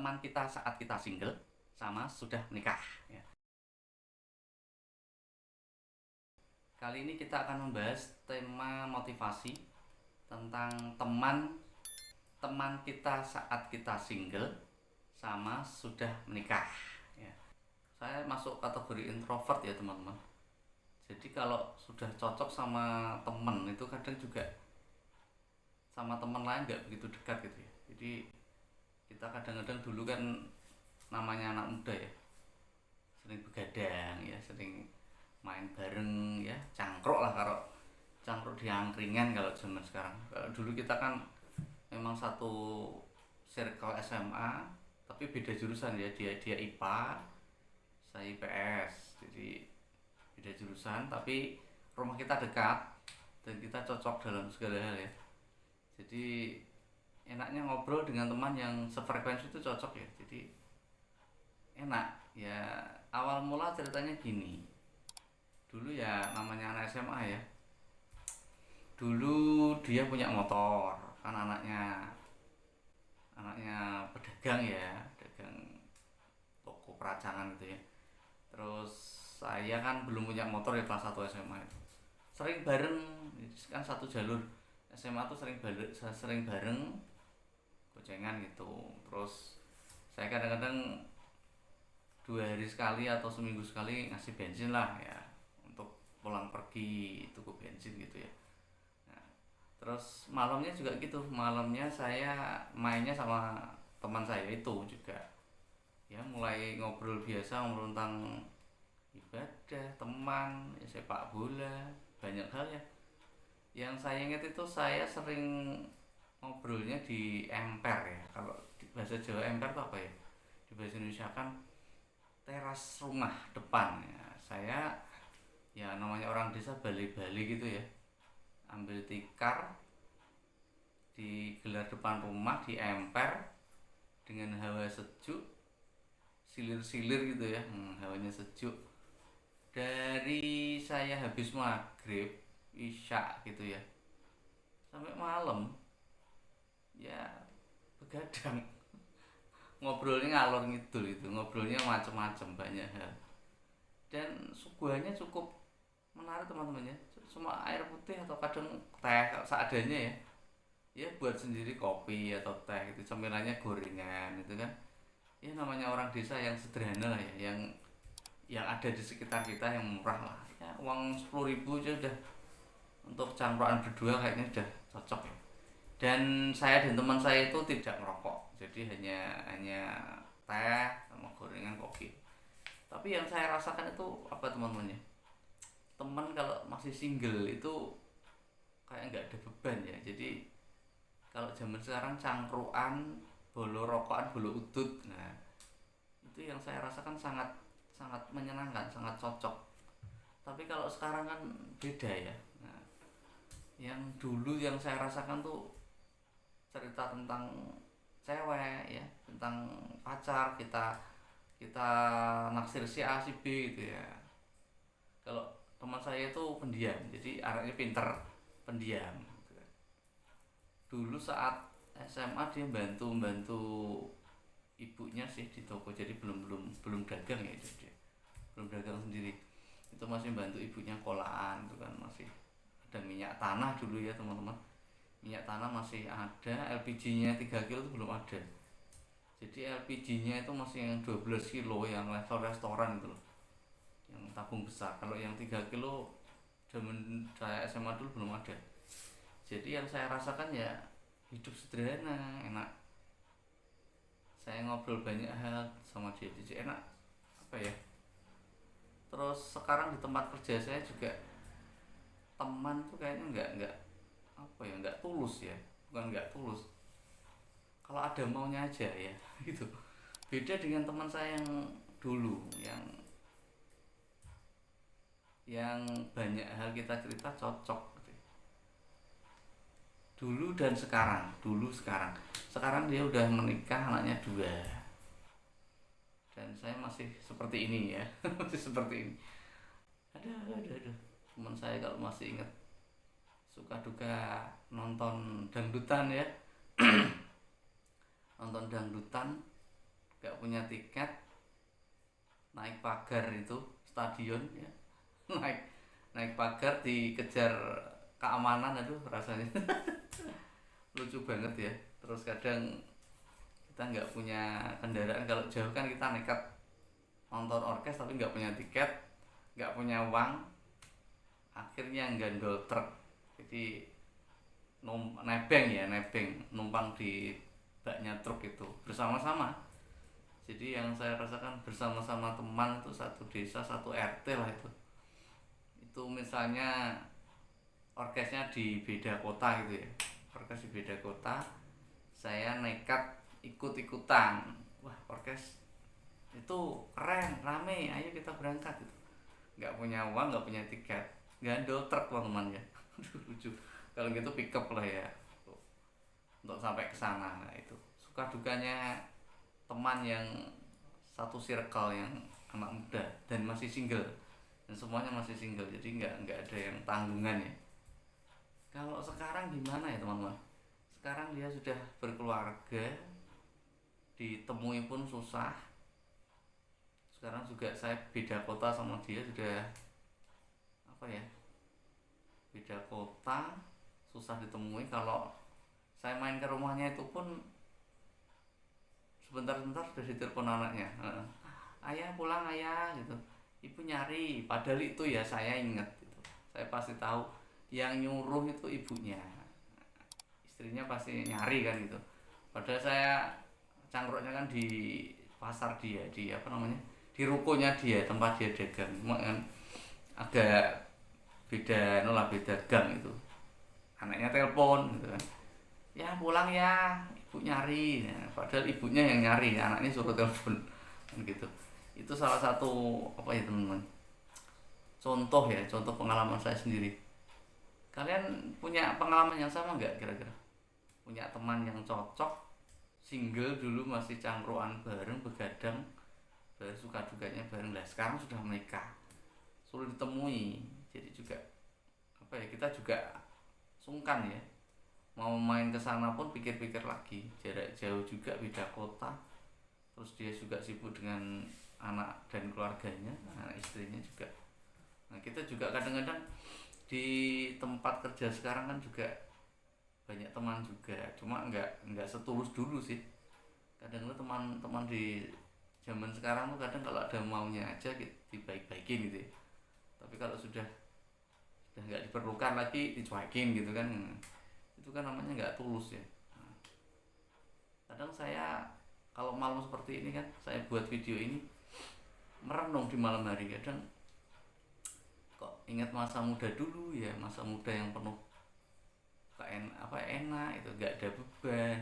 teman kita saat kita single sama sudah menikah ya. Kali ini kita akan membahas tema motivasi tentang teman kita saat kita single sama sudah menikah ya. Saya masuk kategori introvert ya teman-teman. Jadi kalau sudah cocok sama temen itu kadang juga sama teman lain nggak begitu dekat gitu ya. Jadi kita kadang-kadang dulu kan namanya anak muda ya, sering begadang ya, sering main bareng ya, cangkruk lah, kalau cangkruk di angkringan kalau zaman sekarang. Kalau dulu kita kan memang satu circle SMA tapi beda jurusan ya, dia IPA, saya IPS, jadi beda jurusan tapi rumah kita dekat dan kita cocok dalam segala hal ya. Jadi enaknya ngobrol dengan teman yang sefrekuensi itu cocok ya, jadi enak ya. Awal mula ceritanya gini, dulu ya namanya anak SMA ya, dulu dia punya motor kan, anaknya pedagang ya, dagang toko peracangan gitu ya. Terus saya kan belum punya motor ya, kelas 1 SMA itu sering bareng kan, satu jalur SMA tuh sering bareng gocengan gitu. Terus saya kadang-kadang 2 hari sekali atau seminggu sekali ngasih bensin lah ya, untuk pulang pergi tuku bensin gitu ya. Nah, terus malamnya juga gitu, malamnya saya mainnya sama teman saya itu juga ya, mulai ngobrol biasa, ngobrol tentang ibadah, teman ya, sepak bola, banyak hal ya. Yang saya ingat itu saya sering ngobrolnya di emper ya, kalau di bahasa Jawa emper itu apa ya, di bahasa Indonesia kan teras rumah depan ya. Saya ya namanya orang desa, bali-bali gitu ya, ambil tikar digelar depan rumah di emper dengan hawa sejuk, silir-silir gitu ya, hawanya sejuk. Dari saya habis maghrib isya gitu ya sampai malam ya, begadang. Ngobrolnya ngalor ngidul gitu, ngobrolnya macem-macem, banyak hal, dan suguhannya cukup menarik teman-teman ya. Cuma air putih atau kadang teh seadanya ya, ya buat sendiri kopi atau teh itu, cemilannya gorengan itu kan ya, namanya orang desa yang sederhana lah ya, yang ada di sekitar kita, yang murah lah ya. Uang 10.000 aja udah untuk cangkruan berdua, kayaknya udah cocok ya. Dan saya dan teman saya itu tidak merokok, jadi hanya teh sama gorengan, kopi. Tapi yang saya rasakan itu apa teman-teman ya, teman kalau masih single itu kayak nggak ada beban ya. Jadi kalau zaman sekarang cangkruan, bolo rokokan, bolo udut, nah itu yang saya rasakan sangat sangat menyenangkan, sangat cocok. Tapi kalau sekarang kan beda ya. Nah, yang dulu yang saya rasakan tuh cerita tentang cewek ya, tentang pacar, kita kita naksir si A si B gitu ya. Kalau teman saya itu pendiam, jadi anaknya pinter, pendiam gitu. Dulu saat SMA dia bantu bantu ibunya sih di toko, jadi belum dagang ya, jadi belum dagang sendiri. Itu masih bantu ibunya kolaan itu kan, masih ada minyak tanah dulu ya teman-teman. Minyak tanah masih ada, LPG-nya 3 kilo itu belum ada. Jadi LPG-nya itu masih yang 12 kilo, yang level restoran itu loh, yang tabung besar. Kalau yang 3 kilo zaman saya SMA dulu belum ada. Jadi yang saya rasakan ya hidup sederhana, enak. Saya ngobrol banyak hal sama dia, jadi enak apa ya. Terus sekarang di tempat kerja saya juga, teman tuh kayaknya nggak apa ya, nggak tulus ya, bukan nggak tulus, kalau ada maunya aja ya gitu. Beda dengan teman saya yang dulu, yang banyak hal kita cerita cocok gitu. Dulu dan sekarang dia udah menikah, anaknya 2, dan saya masih seperti ini ya. Masih seperti ini. Ada teman saya kalau masih ingat suka duka nonton dangdutan ya, nonton dangdutan nggak punya tiket, naik pagar itu stadion ya, naik naik pagar dikejar keamanan, aduh rasanya lucu banget ya. Terus kadang kita nggak punya kendaraan, kalau jauh kan kita nekat nonton orkes tapi nggak punya tiket, nggak punya uang, akhirnya gandol truk. Jadi nebeng numpang di baknya truk itu bersama-sama. Jadi yang saya rasakan bersama-sama teman itu satu desa satu RT lah itu misalnya orkesnya di beda kota gitu ya, orkes di beda kota, saya nekat ikut-ikutan, wah orkes itu keren rame, ayo kita berangkat gitu. Nggak punya uang, nggak punya tiket, gandol truk teman-teman ya. Lucu kalau gitu, pick up lah ya untuk sampai ke sana. Nah, itu suka dukanya teman yang satu circle, yang anak muda dan masih single, dan semuanya masih single, jadi nggak ada yang tanggungan ya. Kalau sekarang gimana ya teman-teman, sekarang dia sudah berkeluarga, ditemui pun susah. Sekarang juga saya beda kota sama dia, sudah apa ya, beda kota, susah ditemui. Kalau saya main ke rumahnya itu pun sebentar-sebentar sudah ditelepon anaknya, ayah pulang ayah gitu, ibu nyari, padahal itu ya saya ingat gitu. Saya pasti tahu yang nyuruh itu ibunya, istrinya pasti nyari kan gitu. Padahal saya cangkruknya kan di pasar dia, di apa namanya, di rukonya dia, tempat dia dagang, cuma kan agak beda nolah, beda gang itu. Anaknya telepon gitu kan, ya pulang ya ibu nyari, ya, padahal ibunya yang nyari, anaknya suruh telepon kan gitu. Itu salah satu apa ya teman-teman, contoh ya, contoh pengalaman saya sendiri. Kalian punya pengalaman yang sama nggak kira-kira, punya teman yang cocok, single dulu masih cangkruan bareng, begadang bareng, suka dukanya bareng, lah sekarang sudah menikah, sulit ditemui. Jadi juga apa ya, kita juga sungkan ya, mau main ke sana pun pikir-pikir lagi, jarak jauh juga, beda kota, terus dia juga sibuk dengan anak dan keluarganya, anak istrinya juga. Nah kita juga kadang-kadang di tempat kerja sekarang kan juga banyak teman juga, cuma nggak setulus dulu sih. Kadang-kadang teman-teman di zaman sekarang tuh kadang kalau ada maunya aja dibaik-baikin gitu ya. Tapi kalau sudah nggak diperlukan lagi dicuekin gitu kan, itu kan namanya nggak tulus ya. Nah, kadang saya kalau malam seperti ini kan, saya buat video ini merenung di malam hari, kadang kok ingat masa muda dulu ya, masa muda yang penuh enak itu, nggak ada beban,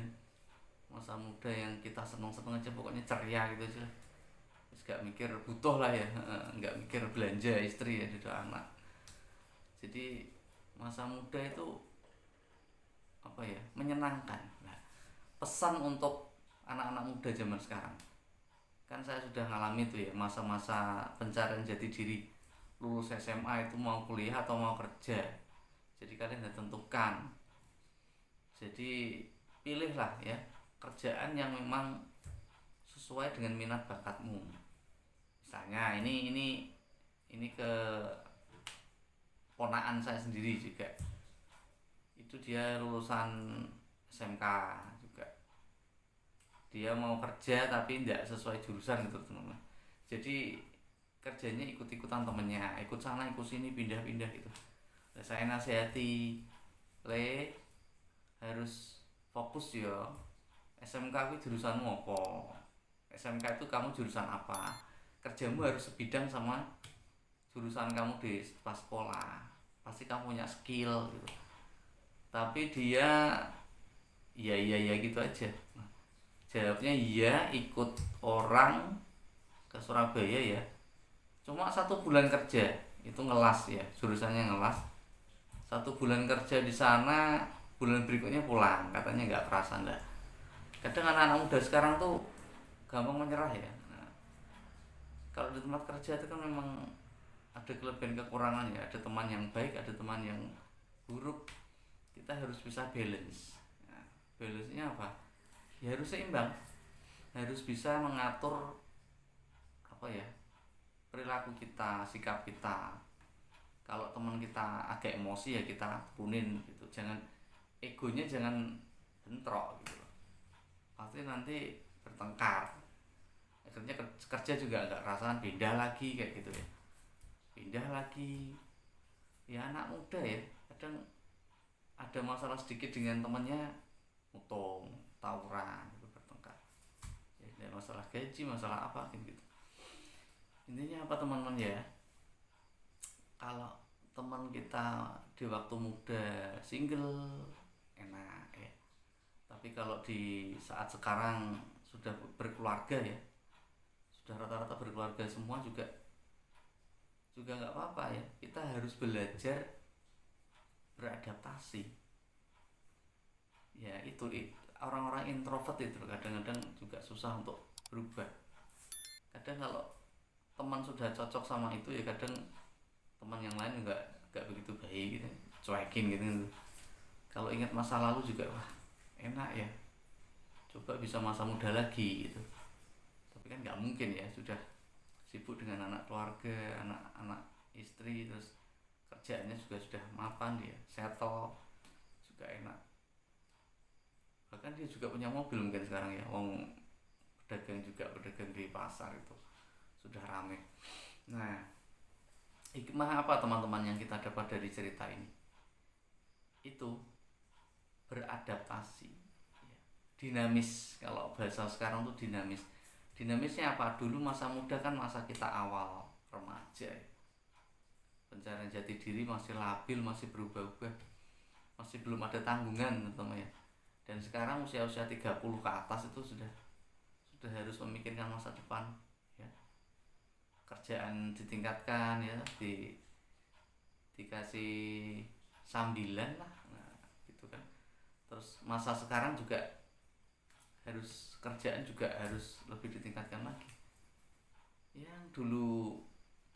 masa muda yang kita seneng-seneng aja, pokoknya ceria gitu aja, terus nggak mikir butuh lah ya, nggak mikir belanja istri ya, ada anak. Jadi masa muda itu apa ya, menyenangkan. Nah, pesan untuk anak-anak muda zaman sekarang, kan saya sudah ngalami tuh ya, masa-masa pencarian jati diri, lulus SMA itu mau kuliah atau mau kerja. Jadi kalian sudah tentukan, jadi pilihlah ya kerjaan yang memang sesuai dengan minat bakatmu. Misalnya ini ke ponaan saya sendiri juga, itu dia lulusan SMK juga, dia mau kerja tapi tidak sesuai jurusan gitu teman-teman. Jadi kerjanya ikut-ikutan temennya, ikut sana ikut sini, pindah-pindah gitu. Nah, saya nasihati, le harus fokus ya, SMK itu jurusanmu apa, SMK itu kamu jurusan apa, kerjamu harus sebidang sama jurusan kamu di pas sekolah, pasti kamu punya skill gitu. Tapi dia iya gitu aja. Nah, jawabnya iya, ikut orang ke Surabaya ya, cuma 1 bulan kerja itu ngelas ya, jurusannya ngelas, 1 bulan kerja di sana, bulan berikutnya pulang, katanya nggak kerasa. Nggak, kadang anak-anak muda sekarang tuh gampang menyerah ya. Nah, kalau di tempat kerja itu kan memang ada kelebihan kekurangan ya, ada teman yang baik, ada teman yang buruk, kita harus bisa balance. Nah, balance nya apa ya, harus seimbang. harus bisa mengatur apa ya, perilaku kita, sikap kita. Kalau teman kita agak emosi ya kita turunin gitu, jangan egonya jangan bentrok gitu loh, pasti nanti bertengkar, akhirnya kerja juga nggak rasakan, pindah lagi kayak gitu ya, pindah lagi. Ya anak muda ya kadang ada masalah sedikit dengan temannya, mutung, tawuran gitu, bertengkar ya, ada masalah gaji, masalah apa gitu. Intinya apa teman-teman ya, kalau teman kita di waktu muda single enak ya, tapi kalau di saat sekarang sudah berkeluarga ya, sudah rata-rata berkeluarga semua, juga nggak apa-apa ya, kita harus belajar beradaptasi. Ya itu orang-orang introvert itu kadang-kadang juga susah untuk berubah. Kadang kalau teman sudah cocok sama itu ya kadang teman yang lain juga nggak begitu baik gitu, cuekin gitu, gitu. Kalau ingat masa lalu juga wah enak ya, coba bisa masa muda lagi gitu. Tapi kan nggak mungkin ya, sudah sibuk dengan anak keluarga, anak-anak istri, terus kerjaannya juga sudah mapan, dia settle juga enak, bahkan dia juga punya mobil mungkin sekarang ya, wong pedagang juga, pedagang di pasar itu sudah rame. Nah, hikmah apa teman-teman yang kita dapat dari cerita ini? Itu beradaptasi ya. Dinamis, kalau bahasa sekarang tuh dinamis. Dinamisnya apa? Dulu masa muda kan masa kita awal remaja ya. Pencarian jati diri masih labil, masih berubah-ubah, masih belum ada tanggungan teman ya. Dan sekarang usia-usia 30 ke atas itu sudah harus memikirkan masa depan ya. Kerjaan ditingkatkan ya, dikasih sambilan lah, nah gitu kan. Terus masa sekarang juga harus, kerjaan juga harus lebih ditingkatkan lagi. Yang dulu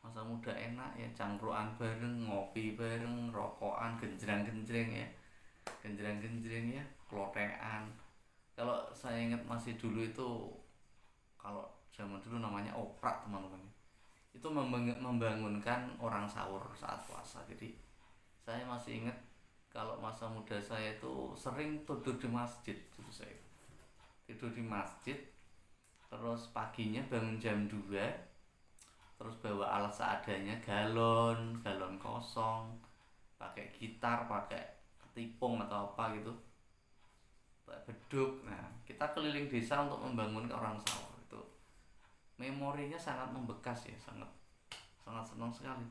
masa muda enak ya, cangkruan bareng, ngopi bareng, rokokan, genjreng-genjreng ya, genjreng-genjreng ya, klotekan. Kalau saya ingat masih dulu itu, kalau zaman dulu namanya oprak teman-teman, itu membangunkan orang sahur saat puasa. Jadi saya masih ingat kalau masa muda saya itu sering tidur di masjid dulu, saya tidur di masjid, terus paginya bangun jam 2, terus bawa alat seadanya, galon galon kosong, pakai gitar, pakai ketipung atau apa gitu, pakai beduk. Nah kita keliling desa untuk membangunkan orang sahur. Itu memorinya sangat membekas ya, sangat sangat senang sekali.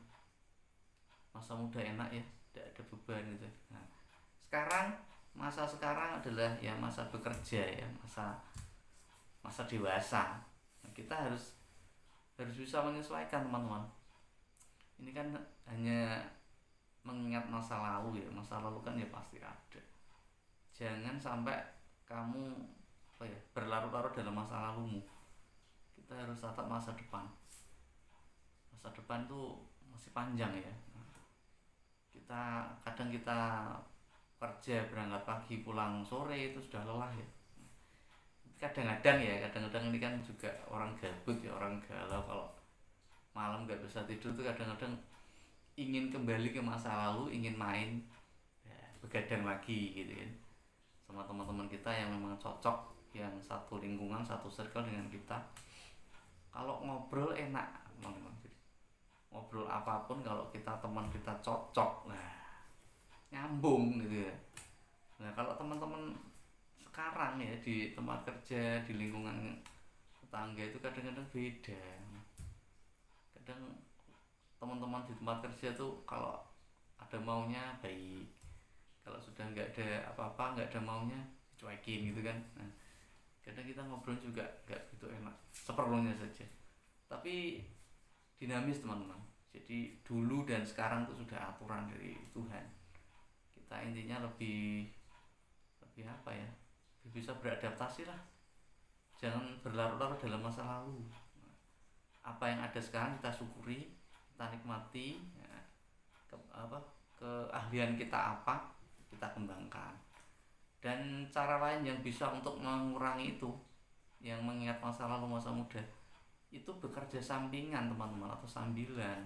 Masa muda enak ya, tidak ada beban gitu. Nah sekarang, masa sekarang adalah ya masa bekerja ya, masa masa dewasa. Nah, kita harus bisa menyesuaikan teman-teman. Ini kan hanya mengingat masa lalu ya, masa lalu kan ya pasti ada. Jangan sampai kamu apa ya, berlarut-larut dalam masa lalumu. Kita harus tatap masa depan. Masa depan tuh masih panjang ya. Kita kerja berangkat pagi pulang sore itu sudah lelah ya. Kadang-kadang ini kan juga orang gabut ya, orang galau, kalau malam nggak bisa tidur tuh kadang-kadang ingin kembali ke masa lalu, ingin main ya, begadang lagi gitu kan, sama teman-teman kita yang memang cocok, yang satu lingkungan, satu circle dengan kita. Kalau ngobrol enak teman-teman, ngobrol apapun kalau kita teman kita cocok, nah nyambung gitu ya. Nah kalau teman-teman sekarang ya di tempat kerja, di lingkungan tetangga itu kadang-kadang beda. Kadang teman-teman di tempat kerja tuh kalau ada maunya baik, kalau sudah nggak ada apa-apa, nggak ada maunya cuekin gitu kan. Nah kadang kita ngobrol juga nggak gitu enak, seperlunya saja. Tapi dinamis teman-teman, jadi dulu dan sekarang itu sudah aturan dari Tuhan. Kita intinya lebih apa ya, lebih bisa beradaptasi lah, jangan berlarut-larut dalam masa lalu. Apa yang ada sekarang kita syukuri, kita nikmati ya, keahlian kita apa kita kembangkan. Dan cara lain yang bisa untuk mengurangi itu yang mengingat masa lalu masa muda itu bekerja sampingan teman-teman atau sambilan.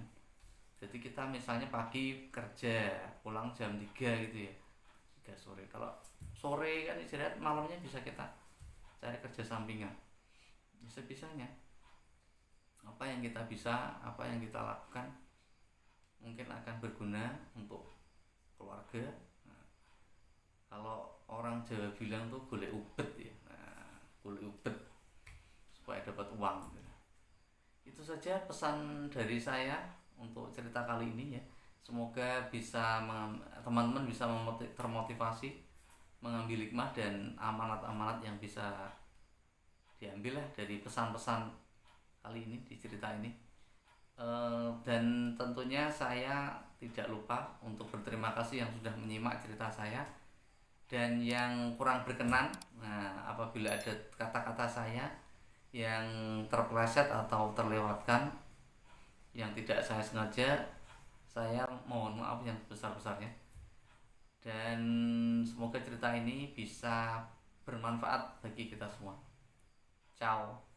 Jadi kita misalnya pagi kerja pulang jam 3 gitu ya, 3 sore. Kalau sore kan istirahat, malamnya bisa kita cari kerja sampingan bisa-bisanya. Apa yang kita bisa, apa yang kita lakukan mungkin akan berguna untuk keluarga. Nah, kalau orang Jawa bilang tuh golek ubet ya. Nah, golek ubet supaya dapat uang gitu. Itu saja pesan dari saya untuk cerita kali ini ya. Semoga bisa teman-teman bisa termotivasi mengambil hikmah dan amanat-amanat yang bisa diambil lah dari pesan-pesan kali ini di cerita ini. Dan tentunya saya tidak lupa untuk berterima kasih yang sudah menyimak cerita saya, dan yang kurang berkenan, nah apabila ada kata-kata saya yang terpeleset atau terlewatkan yang tidak saya sengaja, saya mohon maaf yang sebesar-besarnya. Dan semoga cerita ini bisa bermanfaat bagi kita semua. Ciao.